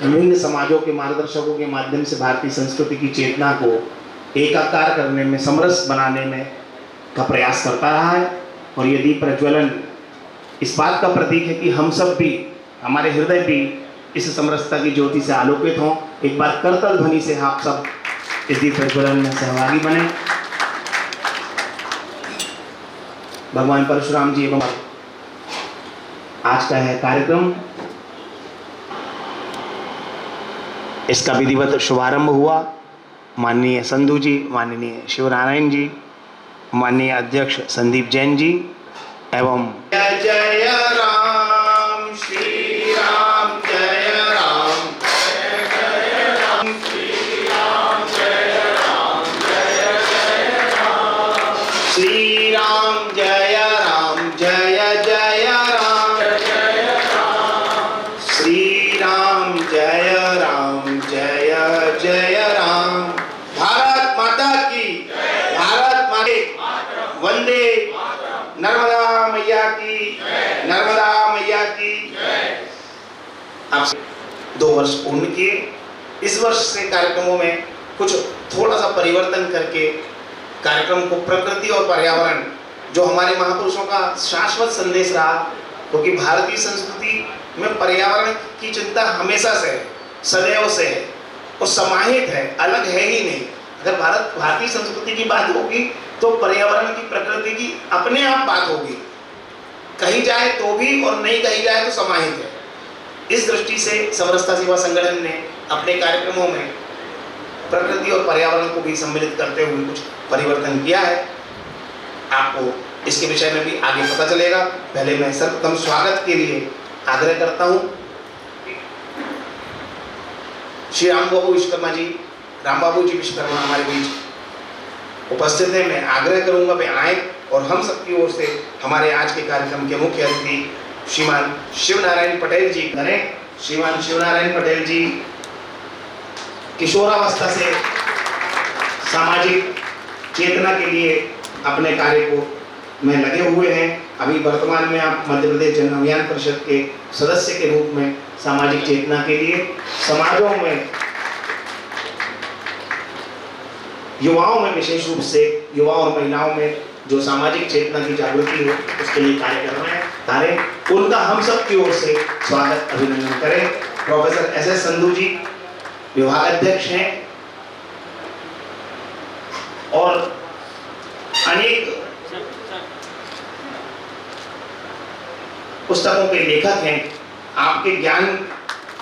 विभिन्न समाजों के मार्गदर्शकों के माध्यम से भारतीय संस्कृति की चेतना को एकाकार करने में, समरस बनाने में का प्रयास करता रहा है। और ये दीप प्रज्वलन इस बात का प्रतीक है कि हम सब भी, हमारे हृदय भी इस समरसता की ज्योति से आलोकित हों। एक बार करतल ध्वनि से आप सब इस दीप प्रज्वलन में सहभागी बने। भगवान परशुराम जी एवं आज का है कार्यक्रम, इसका विधिवत शुभारंभ हुआ। माननीय संधू जी, माननीय शिवनारायण जी, माननीय अध्यक्ष संदीप जैन जी एवं जय जय राम श्री राम, जय राम जय जय राम श्री राम, जय राम जय जय राम श्री राम, जय राम जय जय राम, जय राम श्री राम, जय राम जय जय राम। भारत माता की, भारत माता, वंदे नर्मदा मैया की, नर्मदा मैया की। आपसे 2 वर्ष पूर्ण किए। इस वर्ष से कार्यक्रमों में कुछ थोड़ा सा परिवर्तन करके कार्यक्रम को प्रकृति और पर्यावरण, जो हमारे महापुरुषों का शाश्वत संदेश रहा, क्योंकि भारतीय संस्कृति में पर्यावरण की चिंता हमेशा से है, सदैव से है और समाहित है, अलग है ही नहीं। अगर भारतीय संस्कृति की बात होगी तो पर्यावरण की, प्रकृति की अपने आप बात होगी, कही जाए तो भी और नहीं कही जाए तो समाहित है। इस दृष्टि से समरसता सेवा संगठन ने अपने कार्यक्रमों में प्रकृति और पर्यावरण को भी सम्मिलित करते हुए कुछ परिवर्तन किया है। आपको इसके विषय में भी आगे पता चलेगा। पहले मैं सर्वप्रथम स्वागत के लिए आग्रह करता हूँ श्री राम बाबू विश्वकर्मा जी, राम बाबू जी विश्वकर्मा हमारे बीच उपस्थित है। मैं आग्रह करूंगा वे आए और हम सबकी ओर से हमारे आज के कार्यक्रम के मुख्य अतिथि श्रीमान शिवनारायण पटेल जी करें। श्रीमान शिवनारायण पटेल जी किशोरावस्था से सामाजिक चेतना के लिए अपने कार्य को में लगे हुए हैं। अभी वर्तमान में आप मध्य प्रदेश जन अभियान परिषद के सदस्य के रूप में सामाजिक चेतना के लिए समाजों में, युवाओं में, विशेष रूप से युवा और महिलाओं में जो सामाजिक चेतना की जागृति हो उसके लिए कार्य कर रहे हैं। उनका हम सब की ओर से स्वागत, अभिनंदन करें। Professor SS. संधू जी विभागाध्यक्ष हैं और अनेक पुस्तकों के लेखक हैं। आपके ज्ञान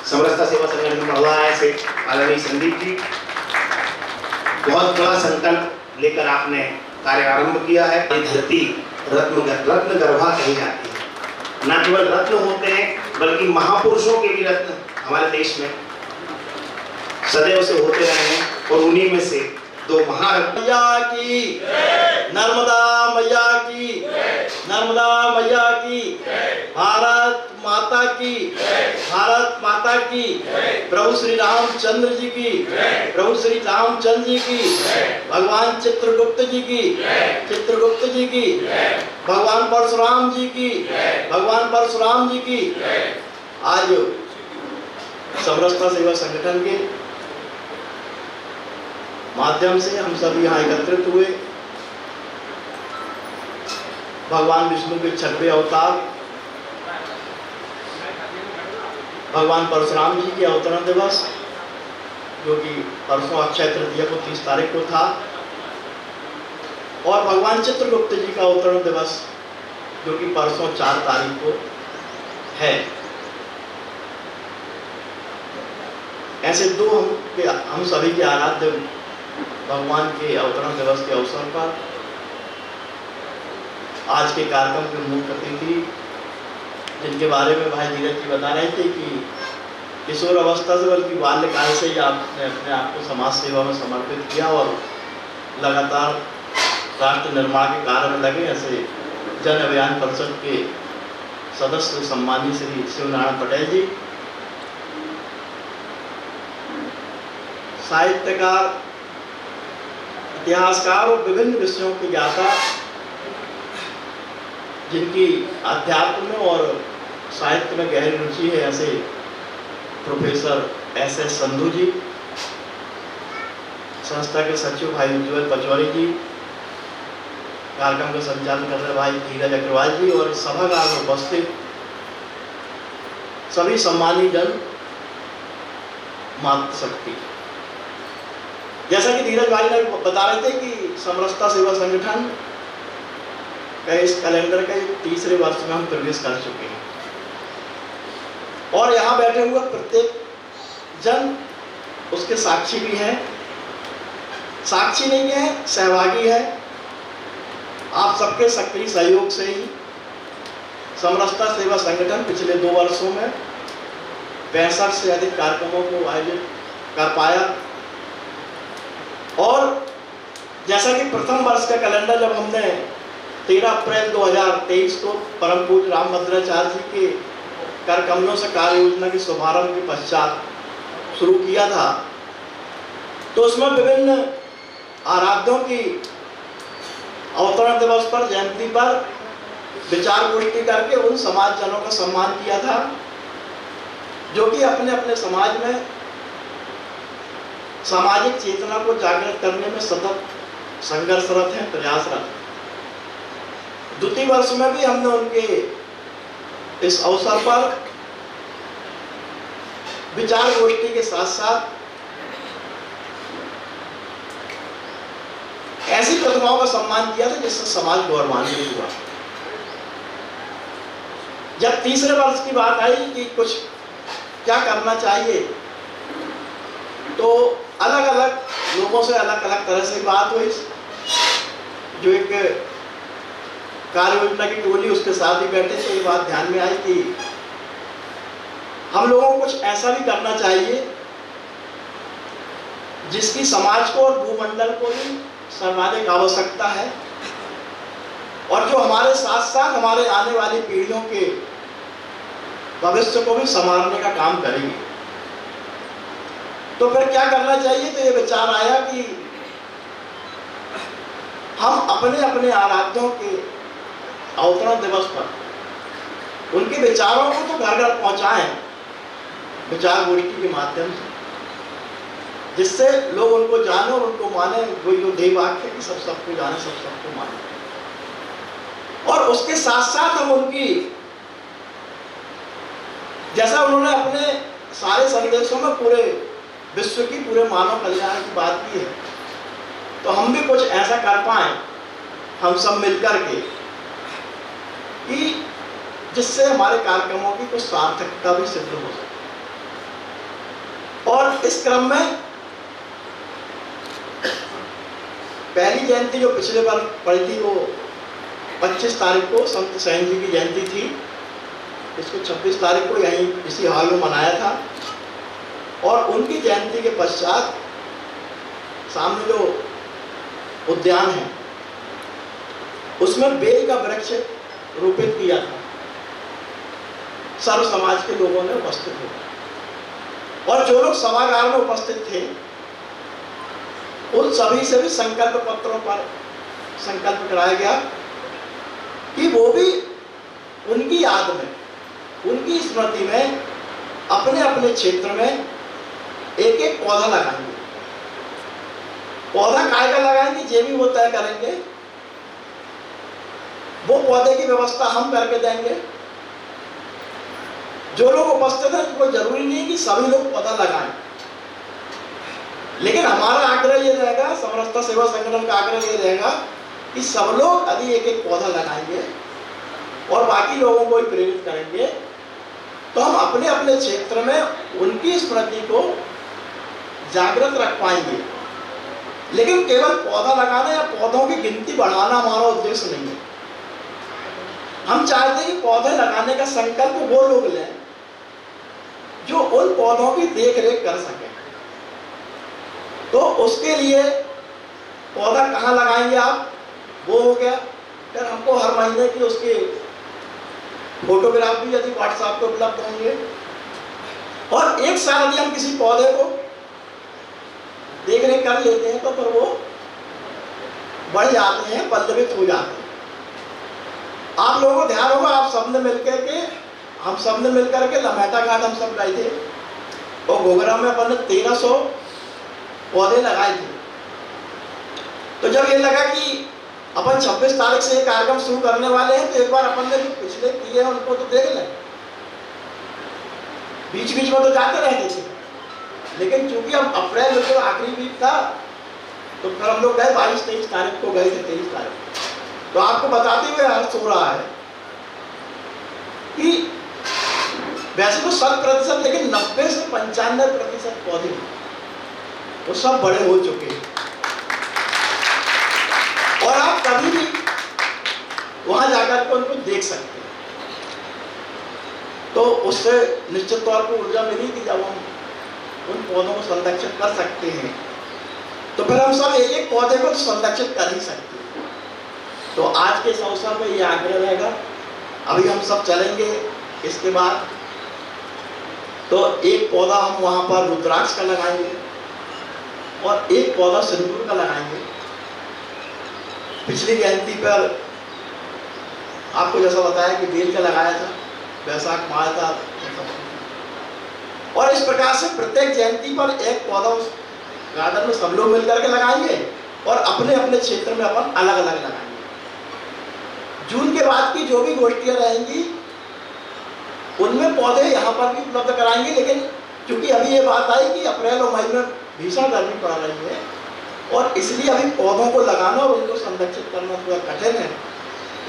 समरसता सेवा संगठन में बढ़ रहा है ऐसे आदरणीय संदीप जी, बहुत बड़ा संकल्प लेकर आपने कार्य आरंभ किया है। धरती रत्न गर्भा कही जाती है। न केवल रत्न होते हैं बल्कि महापुरुषों के भी रत्न हमारे देश में सदैव से होते रहे हैं और उन्हीं में से 2 महारत्न मैया की, नर्मदा मैया की, नर्मदा मैया की, भारत माता की, भारत माता की, प्रभु श्री रामचंद्र जी की, प्रभु श्री रामचंद्र जी की, भगवान चित्रगुप्त जी की, चित्रगुप्त जी की, भगवान परशुराम जी की, भगवान परशुराम जी की। आज समरसता सेवा संगठन के माध्यम से हम सभी यहाँ एकत्रित हुए। भगवान विष्णु के 6वें अवतार भगवान परशुराम जी के अवतरण दिवस, जो कि परसों अक्षय तृतीया को 30 तारीख को था, और भगवान चित्रगुप्त जी का अवतरण दिवस जो कि परसों 4 तारीख को है। ऐसे 2 हम सभी के आराध्य भगवान के अवतरण दिवस के अवसर पर आज के कार्यक्रम के मुख्य अतिथि, जिनके बारे में भाई धीरज जी बता रहे थे कि किशोर अवस्था से बल्कि बाल्यकाल से ही आपने अपने आप को समाज सेवा में समर्पित किया और लगातार राष्ट्र निर्माण के कार्य में लगे। ऐसे जन अभियान परिषद के सदस्य सम्मानित श्री शिवनारायण पटेल जी, साहित्यकार, इतिहासकार और विभिन्न विषयों के ज्ञाता, जिनकी अध्यात्म में और साहित्य में गहरी रुचि है, ऐसे प्रोफेसर SS संधू जी, संस्था के सचिव भाई उज्ज्वल पचौरी जी, कार्यक्रम का संचालन कर रहे भाई धीरज अग्रवाल जी और सभागार में उपस्थित सभी सम्मानित जन मातृशक्ति। जैसा कि धीरज भाई ने बता रहे थे कि समरसता सेवा संगठन का इस कैलेंडर के तीसरे वर्ष में हम प्रवेश कर चुके हैं और यहाँ बैठे हुए प्रत्येक जन उसके साक्षी भी हैं, साक्षी नहीं है, सहभागी है। आप सबके सक्रिय सहयोग से ही समरसता सेवा संगठन पिछले 2 वर्षों में 65 से अधिक कार्यक्रमों को आयोजित कर पाया और जैसा कि प्रथम वर्ष का कैलेंडर जब हमने 13 अप्रैल 2023 को परम पूज्य रामभद्राचार्य जी के कर कमलों से कार्य योजना के शुभारंभ के पश्चात शुरू किया था, तो उसमें विभिन्न आराध्यों की अवतरण दिवस पर, जयंती पर विचार गोष्ठी करके उन समाज जनों का सम्मान किया था जो कि अपने अपने समाज में सामाजिक चेतना को जागृत करने में सतत संघर्षरत हैं, प्रयासरत। द्वितीय वर्ष में भी हमने उनके इस अवसर पर विचार गोष्ठी के साथ साथ ऐसी प्रतिभाओं का सम्मान किया था जिससे समाज गौरवान्वित हुआ। जब तीसरे वर्ष की बात आई कि कुछ क्या करना चाहिए, तो अलग अलग लोगों से अलग अलग तरह से बात हुई। जो एक कार्य योजना की टोली उसके साथ ही बैठे थे, ये बात ध्यान में आई कि हम लोगों को कुछ ऐसा भी करना चाहिए जिसकी समाज को और भूमंडल को भी सर्वाधिक आवश्यकता है और जो हमारे साथ साथ हमारे आने वाली पीढ़ियों के भविष्य को भी संवारने का काम करेंगे। तो फिर क्या करना चाहिए? तो ये विचार आया कि हम अपने अपने आराध्यों के अवतरण दिवस पर उनके विचारों को तो घर घर पहुंचाएं विचार गोष्ठी के माध्यम से, जिससे लोग उनको जाने और उनको माने। वही जो ध्येय वाक्य है कि सब सबको जाने, सब सबको माने। और उसके साथ साथ हम उनकी, जैसा उन्होंने अपने सारे संदेशों में पूरे विश्व की, पूरे मानव कल्याण की बात की है, तो हम भी कुछ ऐसा कर पाए हम सब मिलकर के कि जिससे हमारे कार्यक्रमों की कुछ सार्थकता भी सिद्ध हो सके। और इस क्रम में पहली जयंती जो पिछले बार पड़ी थी वो 25 तारीख को संत सैन जी की जयंती थी। इसको 26 तारीख को यहीं इसी हॉल में मनाया था और उनकी जयंती के पश्चात सामने जो उद्यान है उसमें बेल का वृक्ष रोपित किया था। सर्व समाज के लोगों ने उपस्थित हुए और जो लोग सभागार में उपस्थित थे उन सभी से भी संकल्प पत्रों पर संकल्प कराया गया कि वो भी उनकी याद में, उनकी स्मृति में अपने अपने क्षेत्र में एक एक पौधा लगाएंगे। पौधा काय का लगाएंगे ये भी वो तय करेंगे। वो पौधे की व्यवस्था हम करके देंगे। जो लोग उपस्थित हैं कोई जरूरी नहीं कि सभी लोग पौधा लगाएं, लेकिन हमारा आग्रह ये रहेगा, समरसता सेवा संगठन का आग्रह ये रहेगा कि सब लोग यदि एक एक पौधा लगाएंगे और बाकी लोगों को भी प्रेरित करेंगे तो हम अपने अपने क्षेत्र में उनकी स्मृति को जागृत रख पाएंगे। लेकिन केवल पौधा लगाना या पौधों की गिनती बढ़ाना हमारा उद्देश्य नहीं है। हम चाहते हैं कि पौधे लगाने का संकल्प वो लोग लें जो उन पौधों की देख रेख कर सके। तो उसके लिए पौधा कहाँ लगाएंगे आप, वो हो गया। फिर हमको हर महीने की उसके फोटोग्राफ भी यदि व्हाट्सएप पे उपलब्ध होंगे और एक साल यदि हम किसी पौधे को देख रेख कर लेते हैं तो फिर वो बढ़ जाते हैं, पल्लवित हो जाते हैं। आप लोगों को ध्यान होगा, आप सबने मिलकर के, हम सबने मिलकर के लमेटा घाट हम सब गए थे और गोगरा में अपन ने 1300 पौधे लगाए थे। तो जब ये लगा कि अपन 26 तारीख से ये कार्यक्रम शुरू करने वाले हैं, तो एक बार अपन ने जो पिछले किए हैं उनको तो देख लें। बीच बीच में तो जाते रहते थे, लेकिन चूंकि हम अप्रैल में जो आखिरी वीक था, तो फिर हम लोग गए 22-23 तारीख को गए थे, 23 तारीख। तो आपको बताते हुए हर्ष हो रहा है कि वैसे तो 100%, लेकिन 90 से 95% पौधे वो सब बड़े हो चुके हैं। और आप कभी भी वहां जाकर के उनको देख सकते हैं। तो उससे निश्चित तौर पर ऊर्जा मिली कि जब हम उन पौधों को संरक्षित कर सकते हैं, तो फिर हम सब एक एक पौधे को संरक्षित कर ही सकते हैं। तो आज के इस अवसर पर यह आग्रह रहेगा। अभी हम सब चलेंगे, इसके बाद तो एक पौधा हम वहां पर रुद्राक्ष का लगाएंगे और एक पौधा सिंदूर का लगाएंगे। पिछली जयंती पर आपको जैसा बताया कि बेल का लगाया था, वैशाख माह था, और इस प्रकार से प्रत्येक जयंती पर एक पौधा उस गार्डन में सब लोग मिलकर के लगाएंगे और अपने अपने क्षेत्र में अपन अलग अलग लगाएंगे। जून के बाद की जो भी गोष्ठियां रहेंगी उनमें पौधे यहाँ पर भी उपलब्ध कराएंगे, लेकिन चूंकि अभी ये बात आई कि अप्रैल और मई में भीषण गर्मी पड़ रही है और इसलिए अभी पौधों को लगाना और उनको संरक्षित करना थोड़ा कठिन है।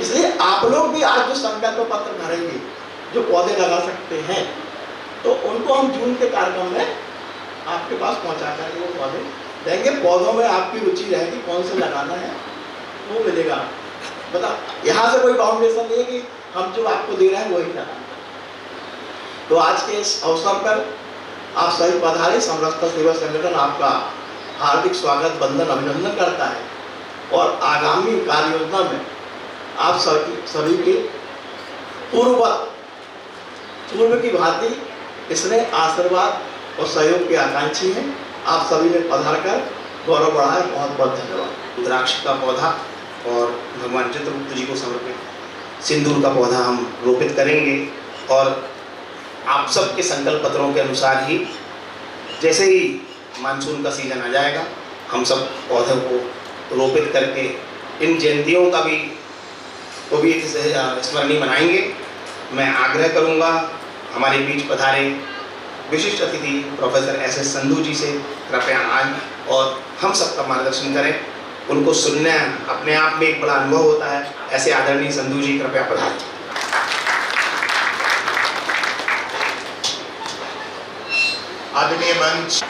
इसलिए आप लोग भी आज जो संकल्प पत्र भरेंगे, जो पौधे लगा सकते हैं, तो उनको हम जून के कार्यक्रम में आपके पास पहुंचा करके वो पौधे देंगे। पौधों में आपकी रुचि रहेगी, कौन से लगाना है वो मिलेगा। मतलब यहाँ से कोई बाउंडेशन नहीं है कि हम जो आपको दे रहे हैं वही लगाना। तो आज के इस अवसर पर आप सभी पधारे। समरसता सेवा संगठन आपका हार्दिक स्वागत, वंदन, अभिनंदन करता है और आगामी कार्य योजना में आप सभी के पूर्व की भांति इसने आशीर्वाद और सहयोग के आकांक्षी हैं। आप सभी ने पधार कर गौरव बढ़ाया, बहुत बहुत धन्यवाद। रुद्राक्ष का पौधा और भगवान चित्रगुप्त जी को समर्पित सिंदूर का पौधा हम रोपित करेंगे और आप सबके संकल्प पत्रों के अनुसार ही जैसे ही मानसून का सीजन आ जाएगा, हम सब पौधों को रोपित करके इन जयंतियों का भी को भी स्मरणीय मनाएंगे। मैं आग्रह करूंगा हमारे बीच पधारे विशिष्ट अतिथि प्रोफेसर एस.एस. संधू जी से कृपया आएं और हम सबका मार्गदर्शन करें। उनको सुनना अपने आप में एक बड़ा अनुभव होता है। ऐसे आदरणीय संधू जी कृपया पधारें। आदरणीय मंच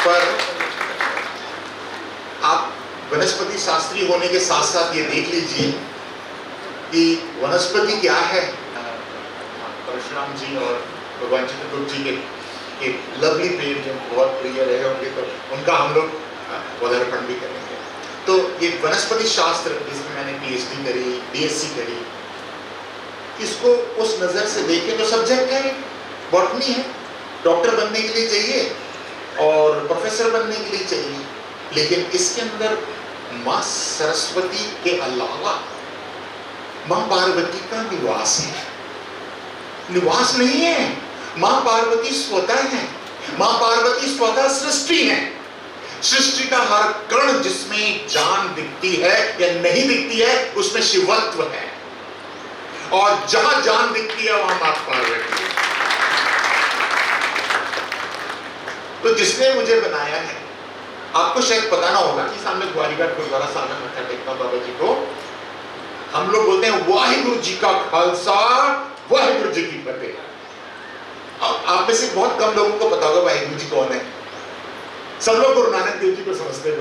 पर आप वनस्पति शास्त्री होने के साथ साथ ये देख लीजिए कि वनस्पति क्या है। परशुराम जी और भगवान चित्रगुप्त जी के लवली पेड़ जो बहुत प्रिय रहे होंगे, तो उनका हम लोग पौधारोपण भी करेंगे। तो ये वनस्पति शास्त्र जिसमें मैंने पीएचडी करी, बीएससी करी, इसको उस नज़र से देखें तो सब्जेक्ट है, बॉटनी है, डॉक्टर बनने के लिए चाहिए और प्रोफेसर बनने के लिए चाहिए, लेकिन इसके अंदर माँ सरस्वती के अलावा माँ पार्वती का निवास है। निवास नहीं है, माँ पार्वती स्वतः है। माँ पार्वती स्वतः सृष्टि है। सृष्टि का हर कण जिसमें जान दिखती है या नहीं दिखती है, उसमें शिवत्व है, और जहां जान दिखती है वहां माँ पार्वती है। तो जिसने मुझे बनाया है, आपको शायद पता ना होगा कि सामने ग्वारीघाट गुरुद्वारा सामने मत्था टेकता बाबा जी को हम लोग बोलते हैं वाहिगुरु जी का खालसा वाहिगुरु जी की फतेह। अब आप में से बहुत कम लोगों को पता होगा वाहिगुरु जी कौन है। सब लोग गुरु नानक देव जी को समझते हैं।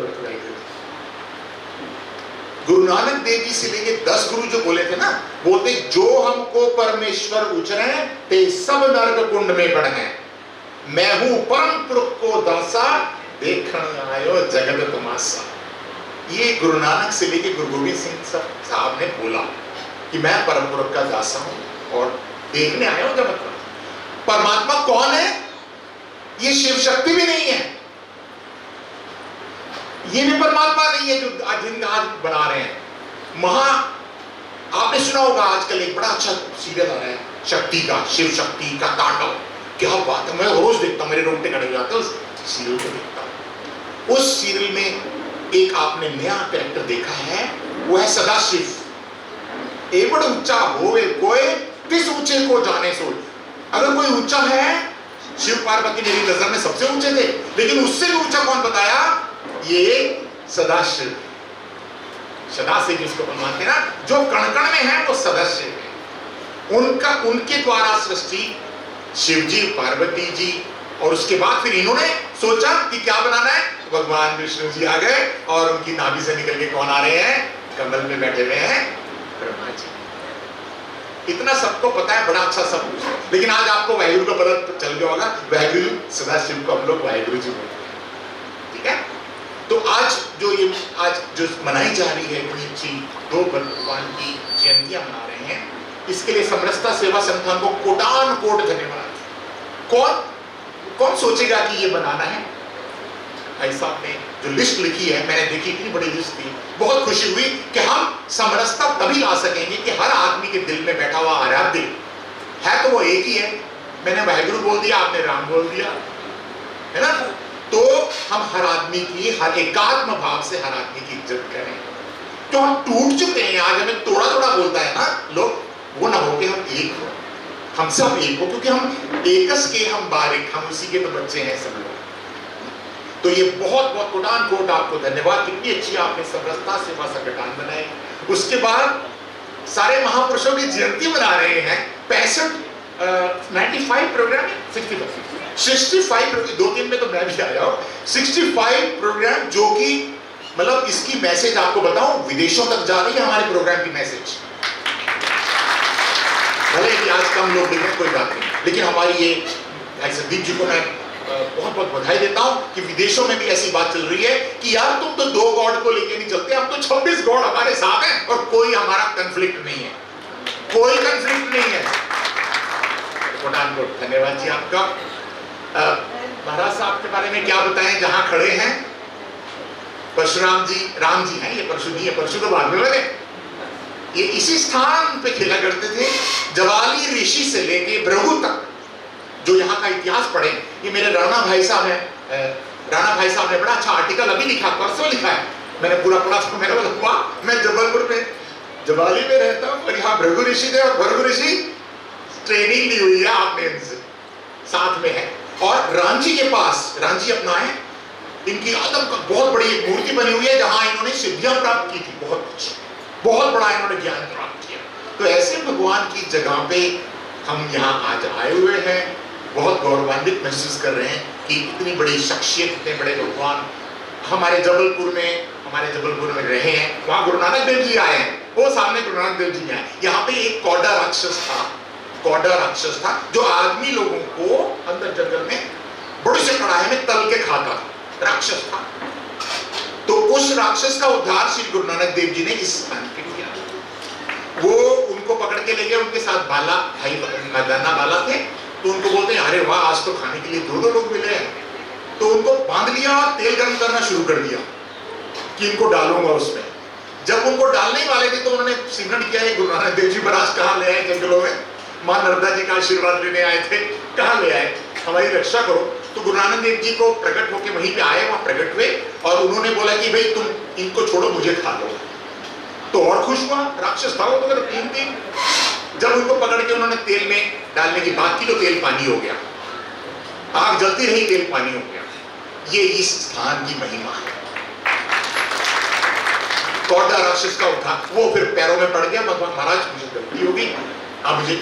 गुरु नानक देव जी से लेके 10 गुरु जो बोले थे ना, बोलते जो हमको परमेश्वर उचरे ते सब नरक कुंड में बढ़े, मैं हूं परम पुरुष को दासा, देखण आयो जगत तमाशा। ये गुरु नानक से लेके गुरु गोविंद सिंह साहब ने बोला कि मैं परम पुरुष का दासा हूं और देखने आया हूं जगत। परमात्मा कौन है? ये शिव शक्ति भी नहीं है, ये भी परमात्मा नहीं है जो जिनका आज बना रहे हैं। आपने सुना होगा आजकल एक बड़ा अच्छा सीरियल आ रहा है शक्ति का, शिव शक्ति का तांडव। क्या बात है, मैं रोज देखता हूँ, मेरे रोंगटे खड़े हो जाते हैं उस सीरियल को देखता हूँ। उस सीरियल में एक आपने नया कैरेक्टर देखा है, वो है सदाशिव। एवड ऊंचा होवे कोई किस ऊंचे को जाने सोच। अगर कोई ऊंचा है, शिव पार्वती मेरी नजर में सबसे ऊंचे थे, लेकिन उससे भी ऊंचा कौन बताया? ये सदाशिव। सदाशिव जिसको अपन मानते हैं ना, जो कण कण में है वो सदाशिव है। उनके द्वारा सृष्टि शिव जी, पार्वती जी, और उसके बाद फिर इन्होंने सोचा कि क्या बनाना है, भगवान विष्णु जी आ गए और उनकी नाभि से निकल के कौन आ रहे हैं? कमल में बैठे हुए हैं ब्रह्मा जी। इतना सबको पता है, बड़ा अच्छा सब कुछ। लेकिन आज आपको वाहिगुरु का पता चल गया होगा, वाहिगुरु सदाशिव को हम लोग वाहिगुरु जी बोलते हैं, ठीक है। तो आज जो मनाई जा रही है इतनी अच्छी दो भगवान की जयंतियां मना रहे हैं, इसके लिए समरसता सेवा संस्थान को कोटान कोट धन्यवाद। कौन सोचेगा कि ये बनाना है? भाई साहब ने जो लिस्ट लिखी है, मैंने देखी, इतनी बड़ी लिस्ट थी, बहुत खुशी हुई कि हम समरसता तभी ला सकेंगे कि हर आदमी के दिल में बैठा हुआ आराध्य है, तो वो एक ही है। मैंने वाहिगुरु बोल दिया, आपने राम बोल दिया, है ना। तो हम हर आदमी की, हर एकात्म भाव से हर आदमी की इज्जत करें। तो हम टूट चुके हैं, आज हमें थोड़ा थोड़ा बोलता है ना लोग, वो ना हो कि हम एक हो, हम सब एक हो, क्योंकि हम एकस के हम बारिक, हम उसी के तो बच्चे हैं सब लोग। तो ये बहुत बहुत कोटान कोट आपको धन्यवाद, कितनी अच्छी आपने समरसता सेवा संगठन बनाए। उसके बाद सारे महापुरुषों की जयंती मना रहे हैं। 95 प्रोग्राम, 65 2-3 में तो मैं भी आया हूँ, 65 प्रोग्राम, जो कि मतलब इसकी मैसेज आपको बताऊं, विदेशों तक जा रही है हमारे प्रोग्राम की मैसेज। भले कि आज कम लोग देखें, कोई बात नहीं, लेकिन हमारी ये भाई संदीप जी को मैं बहुत बहुत बधाई देता हूं कि विदेशों में भी ऐसी बात चल रही है कि यार तुम तो 2 गॉड को लेके नहीं चलते, हम तो 26 गॉड हमारे साथ हैं और कोई हमारा कंफ्लिक्ट नहीं है, कोई कंफ्लिक्ट नहीं है। धन्यवाद जी आपका। महाराज साहब के बारे में क्या बताएं, जहां खड़े हैं परशुराम जी, राम जी हैं, ये परशु नहीं है, परशु तो बाद में बने। ये इसी स्थान पे खेला करते थे, जवाली ऋषि से लेके भृगु तक। जो यहाँ का इतिहास पढ़े, ये मेरे राणा भाई साहब हैं, राणा भाई साहब ने बड़ा अच्छा आर्टिकल अभी लिखा, परसों लिखा है, मैंने पूरा पढ़ा तो मैंने बोला वाह, मैं जबलपुर में जवाली में रहता हूँ और यहाँ भृगु ऋषि थे, और भृगु ऋषि ट्रेनिंग ली हुई है आपने इनसे, साथ में है। और रांची के पास, रांची अपना है, इनकी आदम का बहुत बड़ी एक मूर्ति बनी हुई है, जहां इन्होंने सिद्धियां प्राप्त की थी, बहुत बड़ा इन्होंने ज्ञान प्राप्त किया। तो ऐसे भगवान की जगह पे हम यहाँ आज आए हुए हैं, बहुत गौरवान्वित महसूस कर रहे हैं कि इतनी बड़ी शख्सियत, इतने बड़े भगवान हमारे जबलपुर में रहे हैं। वहां गुरु नानक देव जी आए हैं, वो सामने गुरु नानक देव जी आए। यहाँ पे एक कौड़ा राक्षस था जो आदमी लोगों को अंदर जंगल में बड़ी से कड़ाहे में तल के खाता था, राक्षस था। तो उस राक्षस का उद्धार श्री गुरु नानक देव जी ने इस स्थान पे किया। वो उनको पकड़ के ले गए, उनके साथ बाला भाई मर्दाना बाला थे, तो उनको बोलते हैं अरे वाह, आज तो खाने के लिए 2 लोग मिले हैं। तो उनको बांध लिया और तेल गर्म करना शुरू कर दिया कि इनको डालूंगा उसमें। जब उनको डालने वाले थे तो उन्होंने सिमरन किया है, गुरु नानक देव जी महाराज कहाँ ले आए, जंगलों में मां नर्मदा जी का आशीर्वाद लेने आए थे, कहाँ ले आए, हमारी रक्षा करो। तो गुरु नानक देव जी को प्रकट होके वहीं पे आए, वहां प्रकट हुए और उन्होंने बोला कि भाई तुम इनको छोड़ो, मुझे खा लो। तो और खुश हुआ, राक्षस था वो तो 3 दिन। जब उनको पकड़ के उन्होंने तेल में डालने की बात की तो तेल पानी हो गया, आग जलती रही, तेल पानी हो गया। ये इस स्थान की महिमा है। कौड़ा राक्षस का उद्धार, वो फिर पैरों में पड़ गया, भगवान महाराज मुझे गलती होगी, अब मुझे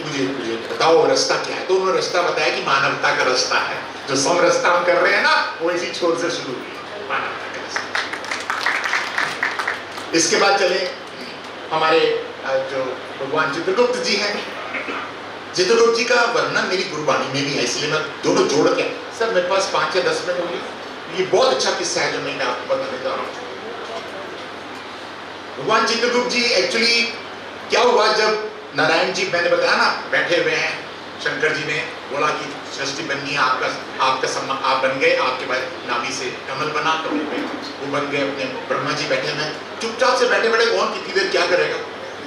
बताओ रास्ता क्या है। तो उन्होंने रास्ता बताया कि मानवता का रास्ता है, जो सम रास्ता हम कर रहे हैं ना, वो इसी छोर से शुरू हुई, मानवता का रास्ता। इसके बाद चले हमारे जो भगवान चित्रगुप्त जी हैं। चित्रगुप्त जी का वर्णन मेरी गुरुवाणी में भी है, इसलिए मैं दोनों जोड़ के, सर मेरे पास 5 या 10 मिनट होंगे। ये बहुत अच्छा किस्सा है जो मैं आपको बताने जा रहा हूँ। भगवान चित्रगुप्त जी एक्चुअली क्या हुआ, जब नारायण जी, मैंने बताया ना, बैठे हुए हैं, शंकर जी ने बोला कि सृष्टि बननी है, आप बन गए, आपके बाद नाभि से कमल बना, कमल में वो बन गए। अपने ब्रह्मा जी बैठे हैं, चुपचाप से बैठे बैठे, कौन कितनी देर क्या करेगा,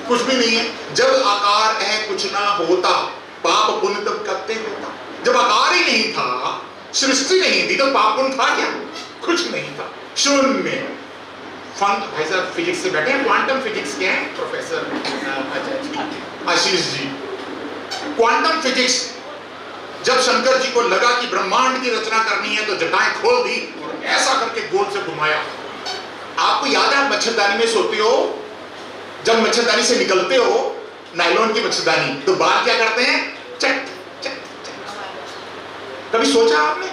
कुछ भी नहीं है। जब आकार है कुछ ना होता, पाप पुण्य तब करते होता। जब आकार ही नहीं था, सृष्टि नहीं थी, तो पाप पुण्य था क्या? कुछ नहीं था, शून्य। भाई साहब फिजिक्स से बैठे हैं, क्वांटम फिजिक्स के हैं professor Ashish ji. Quantum physics, जब शंकर जी को लगा कि ब्रह्मांड की रचना करनी है तो जटाएं खोल दी और ऐसा करके गोल से घुमाया। आपको याद है, आप मच्छरदानी में सोते हो, जब मच्छरदानी से निकलते हो, नायलॉन की मच्छरदानी, तो बाल क्या करते हैं? चट चट चट। कभी सोचा आपने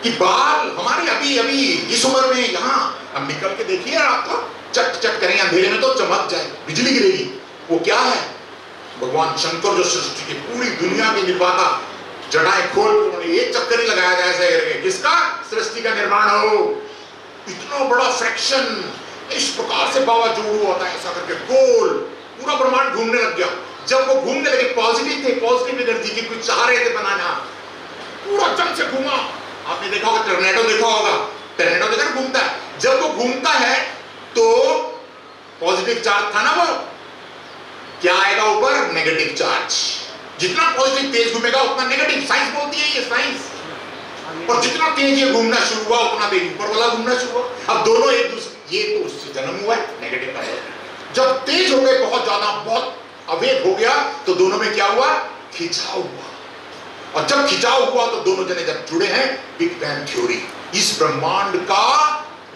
कि बाल हमारे अभी अभी इस उम्र में यहां हम निकल के देखिए, आपको चट चट करेंगे, अंधेरे में तो चमक जाए, बिजली गिरेगी। वो क्या है? भगवान शंकर जो सृष्टि की पूरी दुनिया के निर्माता, जटाएं खोल के उन्होंने एक चक्कर ही लगाया था ऐसे करके, किसका? सृष्टि का निर्माण हो। इतना बड़ा फ्रैक्शन इस प्रकार से बावजूद होता है, ऐसा करके गोल पूरा ब्रह्मांड घूमने लग गया। जब वो घूमने लगे, पॉजिटिव थे, पॉजिटिव एनर्जी की कुछ चाह रहे थे बनाना, पूरा जम से घूमा। आपने देखा होगा, टर्नेडो देखा होगा, टर्नेडो देखा घूमता है, जब वो घूमता है तो पॉजिटिव चार्ज था ना, वो क्या आएगा ऊपर? Negative charge. जितना पॉजिटिव तेज घूमेगा उतना नेगेटिव, साइंस बोलती है ये, साइंस। और जितना तेज ये घूमना शुरू हुआ उतना तेज ऊपर वाला घूमना शुरू हुआ। अब दोनों एक दूसरे, ये तो उससे जन्म हुआ है नेगेटिव का। जब तेज हो गए, बहुत ज्यादा, बहुत अवेग हो गया, तो दोनों में क्या हुआ? खिंचाव हुआ। और जब खिंचाव हुआ तो दोनों जने जब जुड़े हैं, बिग बैंग थ्योरी। इस ब्रह्मांड का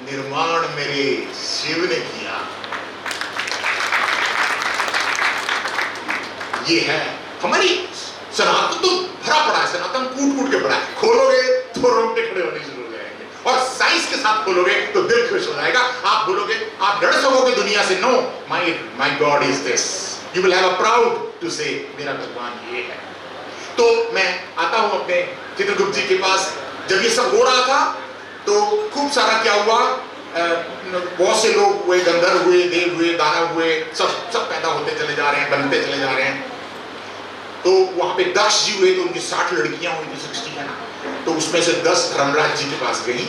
निर्माण मेरे शिव ने किया। ये है हमारी सनातन, तो भरा पड़ा है, सनातन कूट कूट के पड़ा है। खोलोगे तो रोंगटे खड़े होने शुरू हो जाएंगे, और साइंस के साथ खोलोगे तो दिल खुश हो जाएगा। आप बोलोगे, आप डर सकोगे दुनिया से, no, my god is this. You will have a proud to say, मेरा भगवान ये है। तो मैं आता हूं अपने चित्रगुप्त जी के पास। जब ये सब हो रहा था तो खूब सारा क्या हुआ, बहुत से लोग हुए, गंधर्व हुए, देव हुए, दानव हुए, सब पैदा होते चले जा रहे हैं, बनते चले जा रहे हैं। तो वहां पे दक्ष जी हुए, तो उनकी 60 लड़कियां हुई, 60 है ना। तो उसमें से 10 धर्मराज जी के पास गई,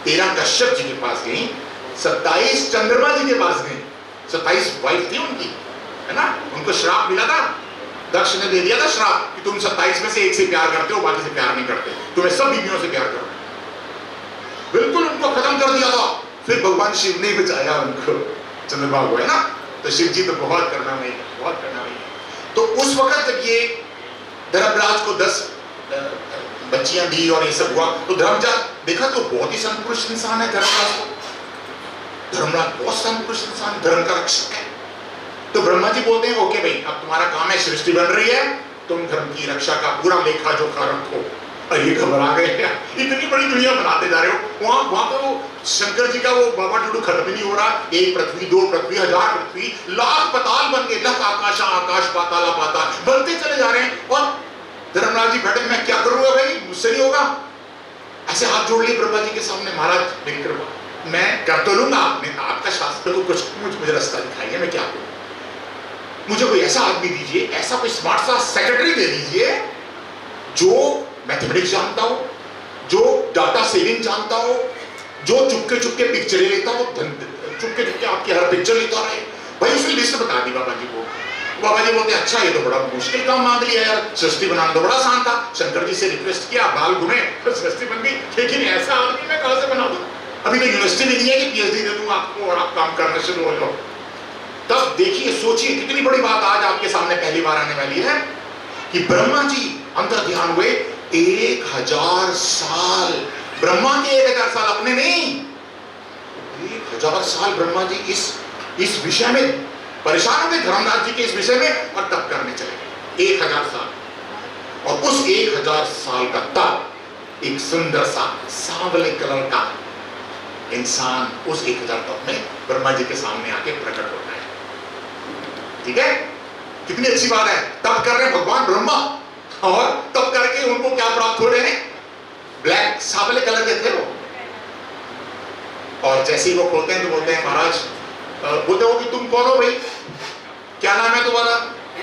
13 कश्यप जी के पास गई, 27 चंद्रमा जी के पास गई। 27 वाइफ थी उनकी, है ना। उनको श्राप मिला था, दक्ष ने दे दिया था श्राप कि तुम 27 में से एक से प्यार करते हो, बाकी से प्यार नहीं करते, तुम्हें सब बीवियों से प्यार करो। बिल्कुल उनको खत्म कर दिया था। फिर भगवान शिव ने बचाया उनको, चंद्रमा को, है ना। तो शिव जी तो बहुत करुणामयी है, बहुत करुणामयी है। तो उस वक्त जब ये धर्मराज को 10 बच्चियां दी और ये सब हुआ, तो धर्मराज देखा तो बहुत ही संत पुरुष इंसान है धर्मराज को। धर्मराज बहुत संत पुरुष इंसान, धर्म का रक्षक है। तो ब्रह्मा जी बोलते हैं, ओके भाई, अब तुम्हारा काम है, सृष्टि बन रही है, तुम धर्म की रक्षा का पूरा लेखा जोखा रखो। और ये घबरा गए, इतनी बड़ी दुनिया बनाते जा रहे हो। वहां पे वो शंकर जी का वो बाबा टूडू खत्म ही नहीं हो रहा। 1 पृथ्वी, 2 पृथ्वी, 1000 पृथ्वी, लाख पताल बन गए, लख आकाश, आकाश पाताला पाताल बनते चले जा रहे हैं। और धर्मराज जी बैठे, मैं क्या करूंगा भाई, मुझसे नहीं होगा। ऐसे हाथ जोड़ लिए ब्रह्मा जी के सामने, महाराज मेरी कृपा, मैं कर तो लूंगा, आपका शास्त्र को कुछ मुझे रास्ता दिखाइए, मैं क्या करूं। मुझे कोई ऐसा आदमी दीजिए, ऐसा कोई स्मार्ट सा सेक्रेटरी दे दीजिए जो मैथमेटिक्स जानता हो, जो डाटा सेविंग जानता हो, जो चुपके चुपके पिक्चरें लेता हो, चुपके चुपके आपकी हर पिक्चर लेता रहे। भाई उसकी लिस्ट बता दी बाबा जी को। बाबा जी बोलते, अच्छा ये तो बड़ा मुश्किल काम मांग लिया यार, सृष्टि बनाना तो बड़ा आसान था। शंकर जी से रिक्वेस्ट किया, बाल घुमे, सृष्टि बन गई। लेकिन ऐसा आदमी मैं कहां से बना दूं? अभी तो यूनिवर्सिटी नहीं है कि पीएचडी दे दूं आपको और आप काम करना शुरू हो जाओ। तब देखिए, सोचिए कितनी बड़ी बात आज आपके सामने पहली बार आने वाली है कि ब्रह्मा जी अंतर ध्यान हुए। 1000 साल ब्रह्मा के, 1000 साल अपने नहीं, 1000 साल ब्रह्मा जी इस विषय में परेशान हो गए, धर्मराज जी के इस विषय में, और तप करने चले 1000 साल। और उस 1000 साल का तप एक सुंदर सा सांवले कलर का इंसान उस 1000 तप में ब्रह्मा जी के सामने आके प्रकट होता है। ठीक है, कितनी अच्छी बात है। तप कर रहे हैं भगवान ब्रह्मा, और तब करके उनको क्या प्राप्त हो रहे हैं? ब्लैक सांवले कलर के थे वो। और जैसे ही वो खोलते हैं तो बोलते हैं, महाराज, बोलते हो कि तुम कौन हो भाई, क्या नाम है तुम्हारा,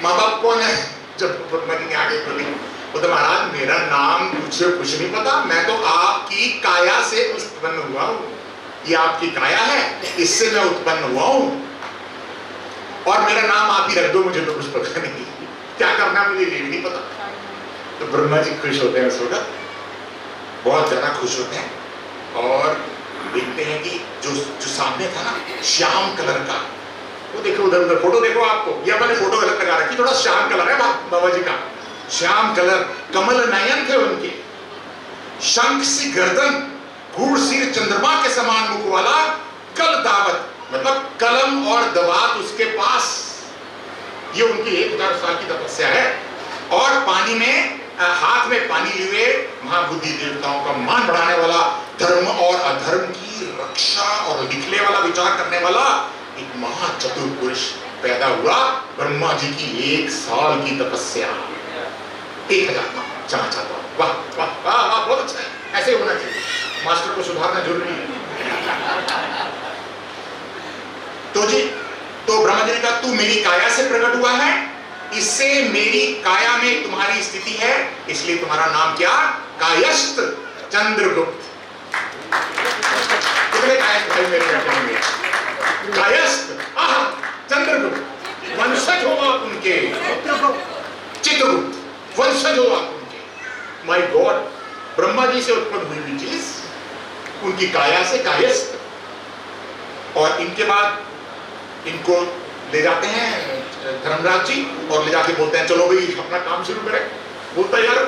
माँ बाप कौन है? जब ब्रह्मा जी ने आगे खोली, बोलते महाराज मेरा नाम मुझे कुछ नहीं पता, मैं तो आपकी काया से उत्पन्न हुआ हूं। ये आपकी काया है, इससे मैं उत्पन्न हुआ हूं, और मेरा नाम आप ही रख दो, मुझे तो कुछ पता नहीं, क्या करना मुझे ये भी नहीं पता। तो ब्रह्मा जी खुश होते हैं उस वक्त, बहुत ज्यादा खुश होते हैं, और देखते हैं कि जो सामने था ना श्याम कलर का, वो देखो उधर उधर फोटो देखो आपको, ये मैंने फोटो गलत लगा रखी, थोड़ा श्याम कलर है बाबा जी का, श्याम कलर, कमल नयन थे उनके, शंख सी गर्दन, घूर सिर, चंद्रमा के समान मुख वाला, कल दावत, मतलब कलम और दवात उसके पास। ये उनकी 1000 साल की तपस्या है। और पानी में, हाथ में पानी लिए महाबुद्धि देवताओं का मान बढ़ाने वाला, धर्म और अधर्म की रक्षा और लिखने वाला, विचार करने वाला एक महाचतुर पुरुष पैदा हुआ। ब्रह्मा जी की 1 साल की तपस्या, 1000 क्षमा चाहता हूं। वाह वाह वाह वाह, बहुत अच्छा है, ऐसे होना चाहिए, मास्टर को सुधारना जरूरी है। तो ब्रह्मा जी ने कहा तू मेरी काया से प्रकट हुआ है, इससे मेरी काया में तुम्हारी स्थिति है, इसलिए तुम्हारा नाम क्या? कायस्थ चंद्रगुप्त। कितने कायस्थ भाई मेरे बैठे होंगे? कायस्थ चंद्रगुप्त, वंशज हो आप उनके, चित्रगुप्त वंशज हो आप उनके। माय गॉड, ब्रह्मा जी से उत्पन्न हुई हुई चीज उनकी काया से कायस्थ। और इनके बाद इनको ले जाते हैं धर्मराज जी, और ले जाके बोलते हैं चलो भाई अपना काम शुरू करें। बोलता है यार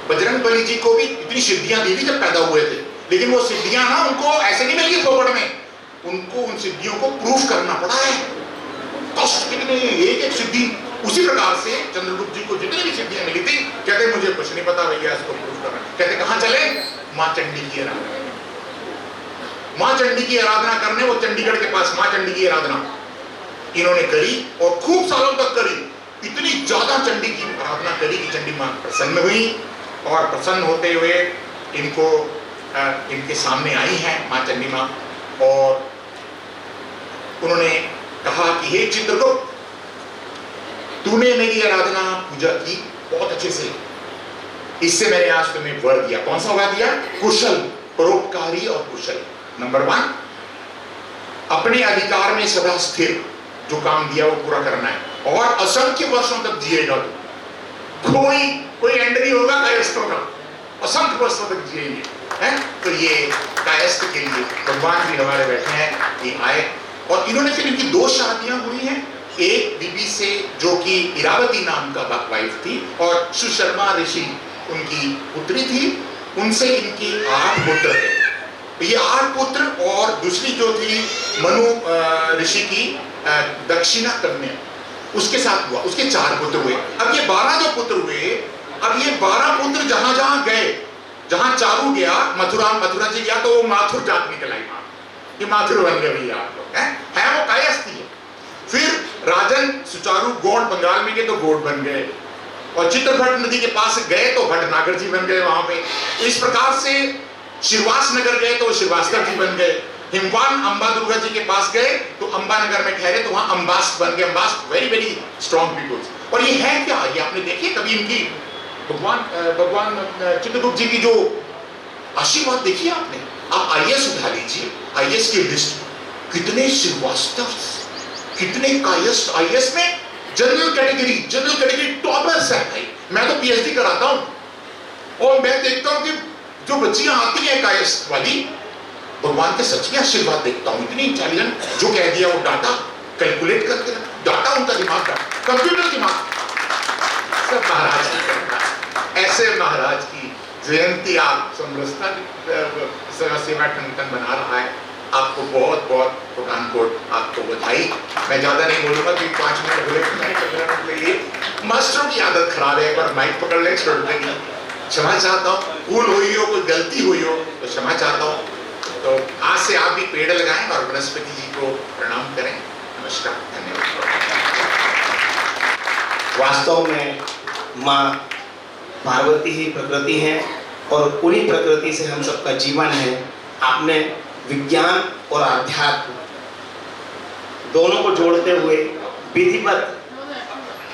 बजरंगबली जी को भी इतनी सिद्धियां दी थी जब पैदा हुए थे, लेकिन वो सिद्धियां ना उनको ऐसे नहीं मिल गई फोकट में, उनको उन सिद्धियों को प्रूफ करना पड़ा है, कष्ट कितने, एक एक सिद्धि। उसी प्रकार से चंद्रगुप्त जी को जितनी भी सिद्धियां मिली थी, कहते मुझे कुछ नहीं पता भैया, इसको प्रूफ करना। कहते कहां चले? मां चंडी की आराधना, मां चंडी की आराधना करने। वो चंडीगढ़ के पास मां चंडी की आराधना इन्होंने करी और खूब सालों तक करी। इतनी ज्यादा चंडी की आराधना करी कि चंडी मां प्रसन्न हुई, और प्रसन्न होते हुए इनको इनके सामने आई हैं मां चंडी मां, और उन्होंने कहा कि हे चित्रगुप्त, तूने मेरी आराधना पूजा की बहुत अच्छे से, इससे मैंने आज तुम्हें वर दिया। कौन सा वर दिया? कुशल, परोपकारी और कुशल। नंबर 1, अपने अधिकार में सदा स्थिर, जो काम दिया वो पूरा करना है, और असंख्य वर्षों तक जिएगा तो, कोई एंड नहीं होगा कायस्थों का, असंख्य वर्षों तक जिएंगे, हैं? तो ये कायस्थ के लिए भगवान जी हमारे बैठे हैं, ये आए, और इन्होंने फिर इनकी 2 शादियां हुई हैं। एक बीबी से जो कि इरावती नाम का वाइफ थी, और सुशर्मा ऋषि उनकी पुत्री थी, उनसे इनकी 8 पुत्र थे। ये 8 पुत्र, और दूसरी जो थी मनु ऋषि की दक्षिणा कन्या, उसके साथ हुआ, उसके 4 पुत्र हुए। अब ये 12 जो पुत्र हुए, अब ये 12 पुत्र जहां जहां गए, जहां चारू गया, मथुरा जी गया, तो वो माथुर जात निकल आई, ये माथुर बन गए भैया आप लोग, है वो कायस्थ ही है। फिर राजन सुचारू गौड़ बंगाल में गए तो गौड़ बन गए, और चित्रभट नदी के पास गए तो भटनागर जी बन गए वहां पे। इस प्रकार से शिरवास नगर गए तो शिरवास्कर जी बन गए, हिमवान अंबा दुर्गा जी के पास गए तो अंबा नगर में ठहरे तो वहां अंबास्क बन गए। अंबास्क वेरी वेरी स्ट्रॉन्ग पीपल्स। और ये है क्या? ये आपने देखिए कभी इनकी भगवान चित्रगुप्त जी की जो आशीर्वाद देखिए आपने। आप आईएएस उठा लीजिए, आईएएस की लिस्ट, कितने श्रीवास्तव, कितने कायस्थ आईएएस में जनरल कैटेगरी टॉपर्स है भाई। मैं तो पीएचडी कराता हूं और मैं देखता हूं कि जो बच्चियां आती हैं कायस्थ वाली, भगवान के सच में आशीर्वाद देखता हूं, इतनी इंटेलिजेंट, जो कह दिया वो डाटा कैलकुलेट करके, डाटा उनका दिमाग का, कंप्यूटर दिमाग सब महाराज की करता। ऐसे महाराज की जयंती आप समरसता सेवा टन बना रहा है। आपको बहुत बहुत कोट आपको बधाई। मैं ज्यादा नहीं बोलूंगा कि 5 मिनट बोले, मास्टरों की आदत खराब है, एक बार माइक पकड़ ले छोड़ देंगे। क्षमा चाहता हूँ, भूल हुई हो, कोई गलती हुई हो तो क्षमा चाहता हूँ। तो आज से आप भी पेड़ लगाएं और बृहस्पति जी को प्रणाम करें। नमस्कार, धन्यवाद। वास्तव में माँ पार्वती ही प्रकृति है और उन्हीं प्रकृति से हम सबका जीवन है। आपने विज्ञान और आध्यात्म दोनों को जोड़ते हुए विधिवत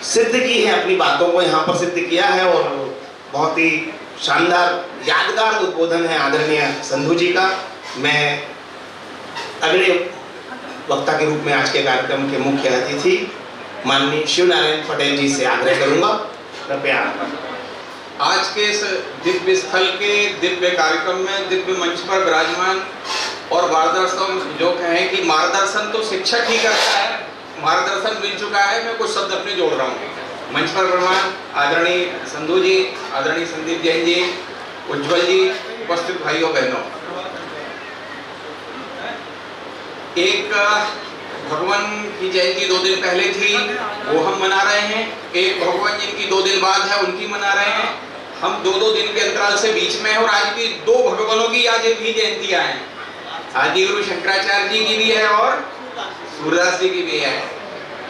सिद्ध की है, अपनी बातों को यहाँ पर सिद्ध किया है, और बहुत ही शानदार यादगार उद्बोधन है आदरणीय संधू जी का। मैं अगले वक्ता के रूप में आज के कार्यक्रम के मुख्य अतिथि माननीय शिव नारायण पटेल जी से आग्रह करूंगा, कृपया आज के इस दिव्य स्थल के दिव्य कार्यक्रम में दिव्य मंच पर विराजमान और मार्गदर्शन, जो कहें कि मार्गदर्शन तो शिक्षक ही करता है, मार्गदर्शन मिल चुका है, मैं कुछ शब्द अपने जोड़ रहा हूँ। मंच पर विराजमान आदरणीय संधू जी, आदरणीय संदीप जैन जी, उज्जवल जी, उपस्थित भाइयों बहनों, एक भगवान की जयंती 2 दिन पहले थी, वो हम मना रहे हैं। एक भगवान जिनकी 2 दिन बाद है, उनकी मना रहे हैं। हम 2-2 दिन के अंतराल से बीच में हैं और आज भी 2 भगवानों की आज भी जयंतियां हैं। आदि गुरु शंकराचार्य जी की भी है और सूरदास जी की भी है,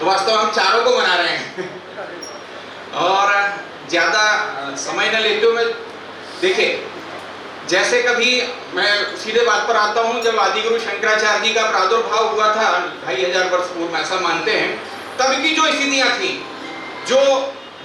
तो वास्तव हम चारों को मना रहे हैं। और ज्यादा समय न लेते हुए देखिए, जैसे कभी मैं सीधे बात पर आता हूँ, जब आदि गुरु शंकराचार्य जी का प्रादुर्भाव हुआ था 2500 वर्ष पूर्व, ऐसा मानते हैं, तब की जो स्थितियां थी, जो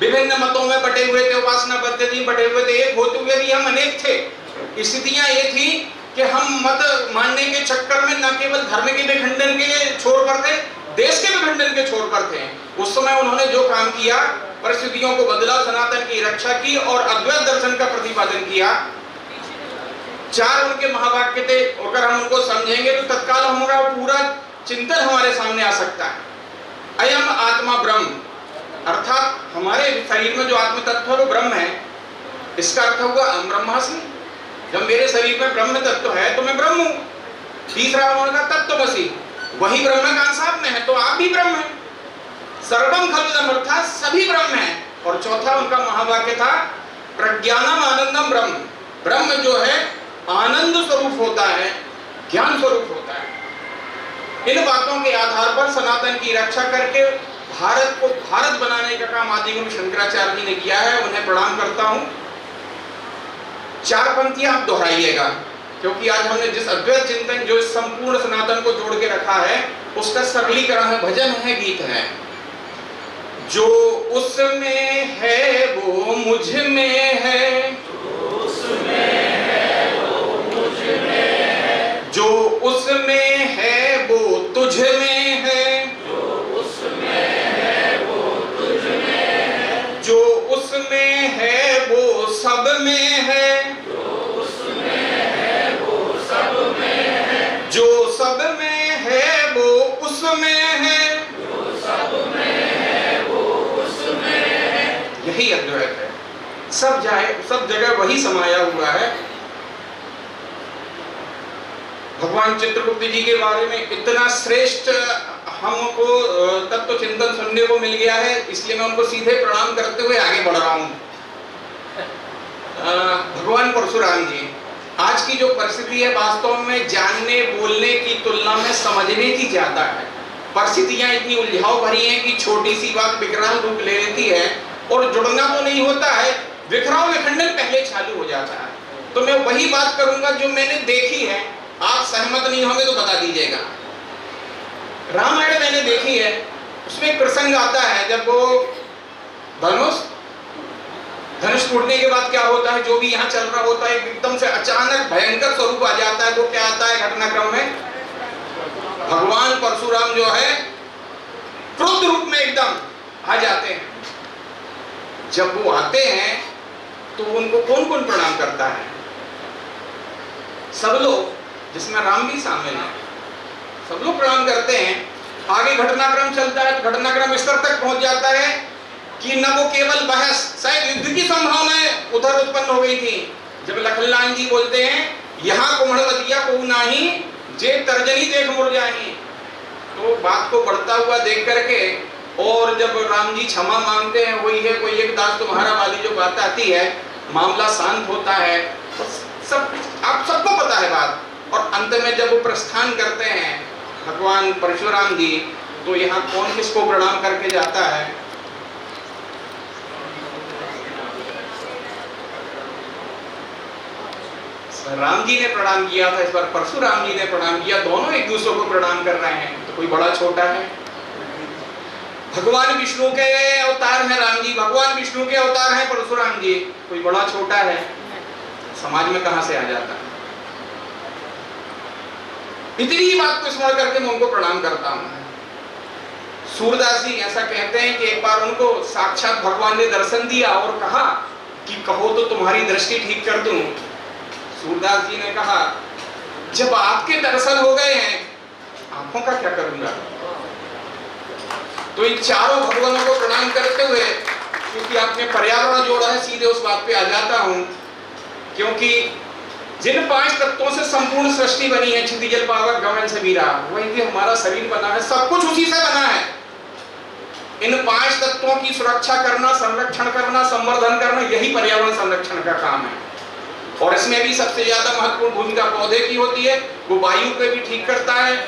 विभिन्न मतों में बटे हुए थे, उपासना पद्धति बटे हुए थे, एक होते हुए भी हम अनेक थे। स्थितियां ये थी कि हम मत मानने के चक्कर में न केवल धर्म के विखंडन के छोर पर थे, देश के विखंडन के छोर पर थे। उस समय उन्होंने जो काम किया, परिस्थितियों को बदला, सनातन की रक्षा की और अद्वैत दर्शन का प्रतिपादन किया। 4 उनके महावाक्य थे, अगर हम उनको समझेंगे तो तत्काल हमारा पूरा चिंतन हमारे सामने आ सकता है। अयम आत्मा ब्रह्म, अर्थात हमारे शरीर में जो आत्म तत्व है वो ब्रह्म है। इसका अर्थ हुआ अहम ब्रह्मास्मि, जब मेरे शरीर में ब्रह्म तत्व है तो मैं ब्रह्म हूँ। तीसरा उनका तत्वमसि, वही ब्रह्म का अंश आप में है तो आप भी ब्रह्म हैं। सर्वम खलुदम, अर्थात सभी ब्रह्म हैं। और चौथा उनका महावाक्य था प्रज्ञानम आनंदम ब्रह्म, ब्रह्म जो है आनंद स्वरूप होता है, ज्ञान स्वरूप होता है। इन बातों के आधार पर सनातन की रक्षा करके भारत को भारत बनाने का काम आदि गुरु शंकराचार्य जी ने किया है, उन्हें प्रणाम करता हूं। 4 पंक्तियां आप दोहराइएगा, क्योंकि आज हमने जिस अद्वैत चिंतन, जो इस संपूर्ण सनातन को जोड़ के रखा है, उसका सरलीकरण है, भजन है, गीत है। जो उसमें है वो मुझ में है, जो उसमें है वो तुझ में है, जो उसमें है वो सब में है, जो सब में है वो उसमें है, यही अद्वैत है। सब जगह वही समाया हुआ है। भगवान चित्रगुप्त जी के बारे में इतना श्रेष्ठ हमको तत्व चिंतन सुनने को मिल गया है, इसलिए मैं उनको सीधे प्रणाम करते हुए आगे बढ़ रहा हूँ। भगवान परशुराम जी, आज की जो परिस्थिति है वास्तव में जानने बोलने की तुलना में समझने की ज्यादा है। परिस्थितियां इतनी उलझाव भरी हैं कि छोटी सी बात विकराल रूप ले लेती है और जुड़ना तो नहीं होता है, विखराव विखंडन पहले चालू हो जाता है। तो मैं वही बात करूंगा जो मैंने देखी है, आप सहमत नहीं होंगे तो बता दीजिएगा। रामायण मैंने देखी है, उसमें एक प्रसंग आता है जब वो धनुष टूटने के बाद क्या होता है, जो भी यहाँ चल रहा होता है, एकदम से अचानक भयंकर स्वरूप आ जाता है। वो क्या आता है घटनाक्रम में, भगवान परशुराम जो है क्रोध रूप में एकदम आ जाते हैं। जब वो आते हैं तो उनको कौन कौन प्रणाम करता है? सब लोग, जिसमें राम भी शामिल है, सब लोग प्रणाम करते हैं। आगे घटनाक्रम चलता है तो घटनाक्रम स्तर तक पहुंच जाता है कि न वो केवल बहस, शायद युद्ध की संभावनाएं उधर उत्पन्न हो गई थी। जब लखनलाल जी बोलते हैं यहाँ कुम्हड़वतिया को नाही जे तर्जनी देख मुड़ जानी, तो बात को बढ़ता हुआ देख करके, और जब राम जी क्षमा मांगते हैं, वही है कोई एक दास तुम्हारा वाली जो बात आती है, मामला शांत होता है। सब आप सबको पता है बात। और अंत में जब वो प्रस्थान करते हैं भगवान परशुराम जी, तो यहाँ कौन किसको प्रणाम करके जाता है? राम जी ने प्रणाम किया था, इस बार परशुराम जी ने प्रणाम किया। दोनों एक दूसरे को प्रणाम कर रहे हैं, तो कोई बड़ा छोटा है? भगवान विष्णु के अवतार हैं राम जी, भगवान विष्णु के अवतार हैं परशुराम जी, कोई बड़ा छोटा है? समाज में कहां से आ जाता है? इतनी ही बात को स्मरण करके मैं उनको प्रणाम करता हूं। सूरदास जी ऐसा कहते हैं कि एक बार उनको साक्षात भगवान ने दर्शन दिया और कहा कि कहो तो तुम्हारी दृष्टि ठीक कर दूं। सूरदास जी ने कहा, जब आपके दर्शन हो गए हैं, आंखों का क्या करूंगा। तो इन चारों भगवानों को प्रणाम करते हुए, क्योंकि आपने पर्यावरण जोड़ा है, सीधे उस बात पे आ जाता हूं। क्योंकि जिन 5 तत्वों से संपूर्ण सृष्टि बनी है, क्षिति जल पावक गगन समीरा, वही भी हमारा शरीर बना है, सब कुछ उसी से बना है। इन 5 तत्वों की सुरक्षा करना, संरक्षण करना, संवर्धन करना, यही पर्यावरण संरक्षण का काम है। और इसमें भी सबसे ज्यादा महत्वपूर्ण भूमिका पौधे की होती है। वो वायु को भी ठीक करता है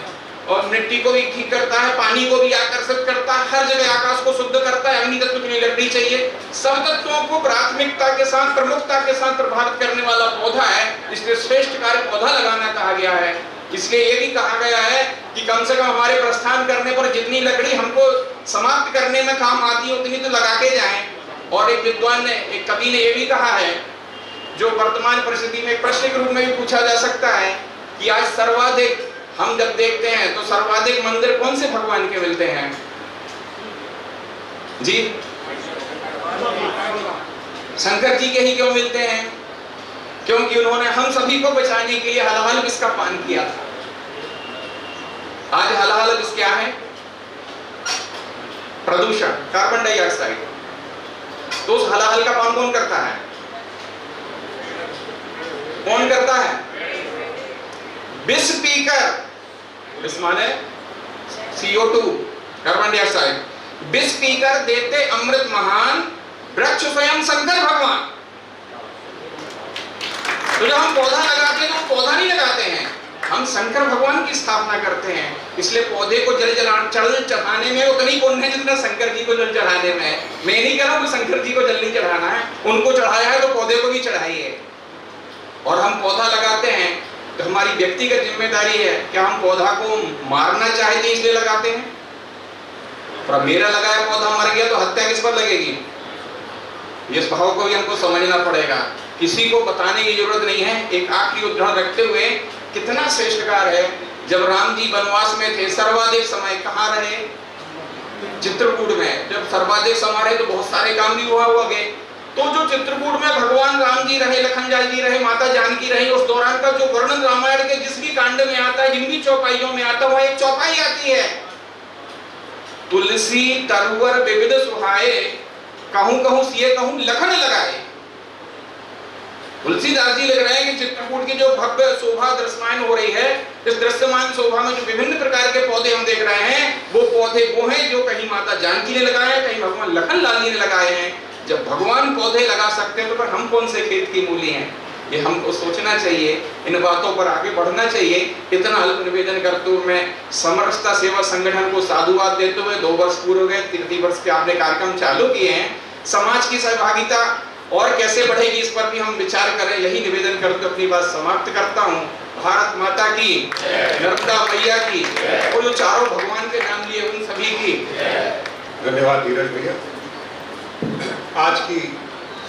और मिट्टी को भी ठीक करता है, पानी को भी आकर्षित करता है, हर जगह आकाश को शुद्ध करता है। अग्नि तत्व के लिए लकड़ी चाहिए। सब तत्वों को प्राथमिकता के साथ, प्रमुखता के साथ प्रभावित करने वाला पौधा है, इसलिए श्रेष्ठ कार्य पौधा लगाना कहा गया है। इसलिए ये भी कहा गया है कि कम से कम हमारे प्रस्थान करने पर जितनी लकड़ी हमको समाप्त करने में काम आती है, उतनी तो लगा के जाएं। और एक विद्वान ने, एक कवि ने ये भी कहा है, जो वर्तमान परिस्थिति में प्रश्न के रूप में भी पूछा जा सकता है, कि आज सर्वाधिक हम जब देखते हैं तो सर्वाधिक मंदिर कौन से भगवान के मिलते हैं जी? शंकर जी के ही क्यों मिलते हैं? क्योंकि उन्होंने हम सभी को बचाने के लिए हलाल विष का पान किया था। आज हलाल विष क्या है? प्रदूषण, कार्बन डाइऑक्साइड। तो उस हलाल का पान कौन करता है? कौन करता है? विष पीकर, विष माने CO2, कार्बन डाइऑक्साइड, विष पीकर देते अमृत महान, वृक्ष स्वयं शंकर भगवान। तो जब हम पौधा लगाते हैं तो पौधा नहीं लगाते हैं, हम शंकर भगवान की स्थापना करते हैं। इसलिए पौधे को जल चढ़ाने में उतनी पुण्य है जितना शंकर जी को जल चढ़ाने में है। मैं नहीं कह रहा हूं कि शंकर जी को जल नहीं चढ़ाना है, उनको चढ़ाया है तो पौधे को भी चढ़ाइए। और हम पौधा लगाते हैं तो हमारी व्यक्तिगत जिम्मेदारी है, क्या हम पौधा को मारना चाहते हैं इसलिए लगाते हैं? और मेरा लगाया पौधा मर गया तो हत्या किस पर लगेगी? इस भाव को भी हमको समझना पड़ेगा, किसी को बताने की जरूरत नहीं है। एक आखिरी उदाहरण रखते हुए, कितना श्रेष्ठ कार्य है, जब राम जी वनवास में थे, सर्वाधिक समय कहाँ रहे? चित्रकूट में। जब सर्वाधिक समय रहे तो बहुत सारे काम भी हुआ गए। तो जो चित्रकूट में भगवान राम जी रहे, लखन जी रहे, माता जानकी रही, उस दौरान का जो वर्णन रामायण के जिस भी कांड में आता है, जिन भी चौपाइयों में आता है, वह एक चौपाई आती है, तुलसी तरुवर विविध सुहाए, कहूं कहूं सिए कहूं लखन लगाए। तुलसीदास जी लिख रहे हैं कि चित्रकूट की जो भव्य शोभा दृश्यमान हो रही है, इस दृश्यमान शोभा में जो विभिन्न प्रकार के पौधे हम देख रहे हैं, वो पौधे वो हैं जो कहीं माता जानकी ने लगाए हैं, कहीं भगवान लखन लाल जी ने लगाए हैं। जब भगवान पौधे लगा सकते हैं तो फिर हम कौन से खेत की मूली हैं? ये हमको सोचना चाहिए, इन बातों पर आगे बढ़ना चाहिए। इतना अल्प निवेदन करते हुए मैं समरसता सेवा संगठन को साधुवाद देते हुए, 2 वर्ष पूरे हो गए, 3 वर्ष के आपने कार्यक्रम चालू किए हैं, समाज की सहभागिता और कैसे बढ़ेगी इस पर भी हम विचार करें, यही निवेदन करके अपनी बात समाप्त करता हूँ। भारत माता की, नर्मदा मैया की, और जो चारों भगवान के नाम लिए उन सभी की। धन्यवाद धीरज भैया। आज की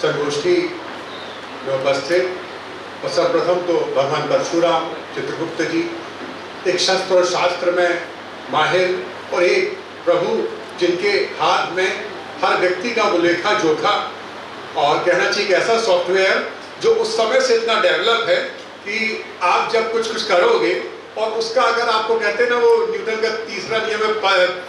संगोष्ठी में उपस्थित और सर्वप्रथम तो भगवान परशुराम, चित्रगुप्त जी, एक शस्त्र और शास्त्र में माहिर और एक प्रभु जिनके हाथ में हर व्यक्ति का वो लेखा जोखा और कहना चाहिए कि ऐसा सॉफ्टवेयर जो उस समय से इतना डेवलप है कि आप जब कुछ करोगे और उसका अगर आपको कहते हैं ना, वो न्यूटन का तीसरा नियम है,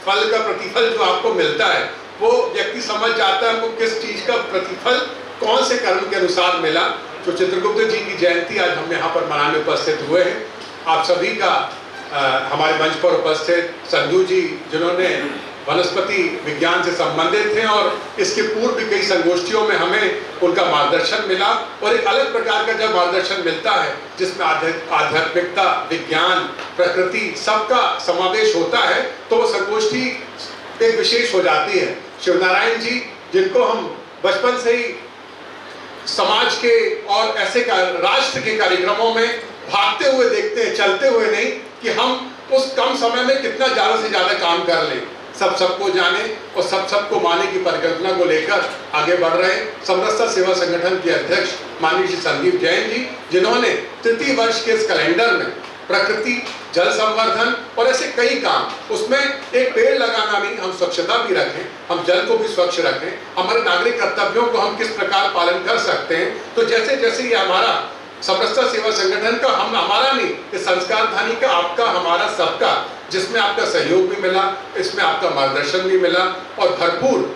फल का प्रतिफल जो आपको मिलता है, वो व्यक्ति समझ जाता है हमको किस चीज का प्रतिफल कौन से कर्म के अनुसार मिला। तो चित्रगुप्त जी की जयंती आज हम यहाँ पर मनाने उपस्थित हुए हैं। आप सभी का हमारे मंच पर उपस्थित संधू जी, जिन्होंने वनस्पति विज्ञान से संबंधित थे और इसके पूर्व भी कई संगोष्ठियों में हमें उनका मार्गदर्शन मिला, और एक अलग प्रकार का जब मार्गदर्शन मिलता है जिसमें आध्यात्मिकता, विज्ञान, प्रकृति सबका समावेश होता है, तो वो संगोष्ठी एक विशेष हो जाती है। शिवनारायण जी, जिनको हम बचपन से ही समाज के और ऐसे राष्ट्र के कार्यक्रमों में भागते हुए देखते हैं, चलते हुए नहीं, कि हम उस कम समय में कितना ज्यादा से ज्यादा काम कर लें, सबको जाने और सबको माने की परिकल्पना को लेकर आगे बढ़ रहे हैं। समरसता सेवा संगठन के अध्यक्ष माननीय श्री संदीप जैन जी, जिन्होंने तृतीय वर्ष के इस कैलेंडर में प्रकृति, जल संवर्धन और ऐसे कई काम। उसमें एक पेड़ लगाना नहीं, हम स्वच्छता भी रखें, हम जल को भी स्वच्छ रखें, हमारे नागरिक कर्तव्यों को हम किस प्रकार पालन कर सकते हैं। तो जैसे जैसे ये हमारा समरसता सेवा संगठन का, हम हमारा नहीं, ये संस्कारधानी का, आपका, हमारा, सबका, जिसमें आपका सहयोग भी मिला, इसमें आपका मार्गदर्शन भी मिला और भरपूर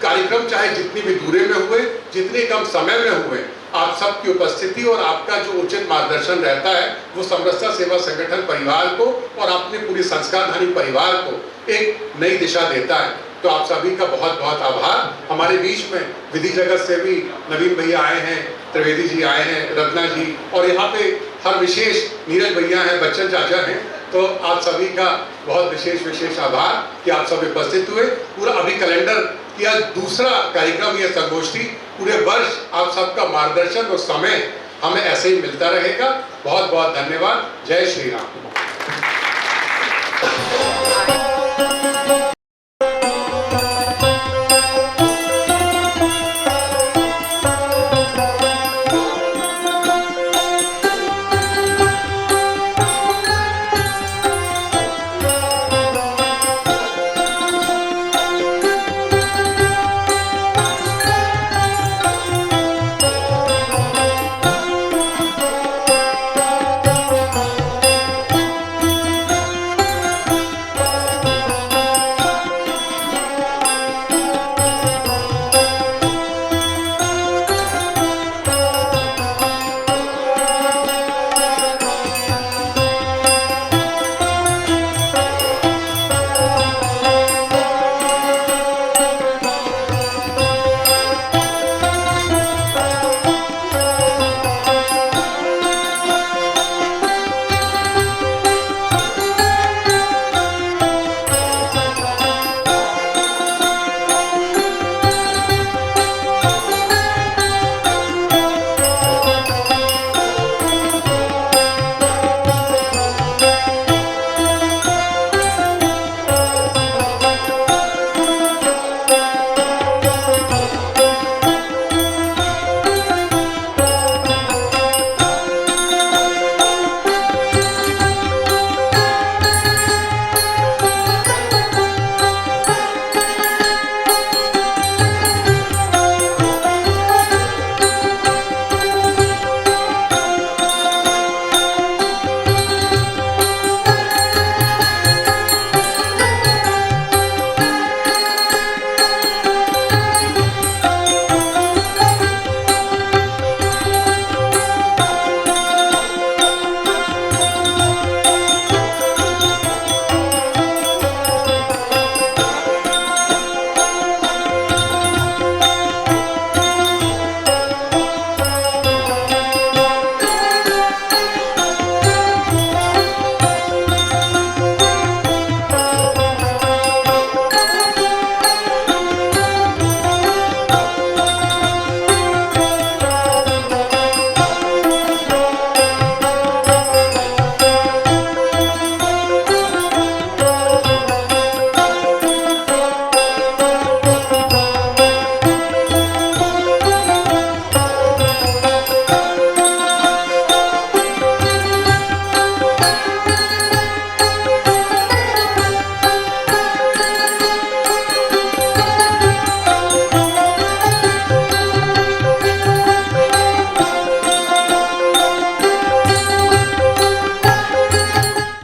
कार्यक्रम चाहे जितनी भी दूरी में हुए, जितने कम समय में हुए, आप सबकी उपस्थिति और आपका जो उचित मार्गदर्शन रहता है वो समरसता सेवा संगठन परिवार को और अपने पूरी संस्कारधानी परिवार को एक नई दिशा देता है। तो आप सभी का बहुत बहुत आभार। हमारे बीच में विधि जगत से भी नवीन भैया आए हैं, त्रिवेदी जी आए हैं, रत्ना जी, और यहाँ पे हर विशेष नीरज भैया हैं, बच्चन चाचा हैं। तो आप सभी का बहुत विशेष आभार कि आप सब उपस्थित हुए। पूरा अभी कैलेंडर किया दूसरा कार्यक्रम, यह संगोष्ठी, पूरे वर्ष आप सबका मार्गदर्शन और समय हमें ऐसे ही मिलता रहेगा। बहुत बहुत धन्यवाद। जय श्री राम।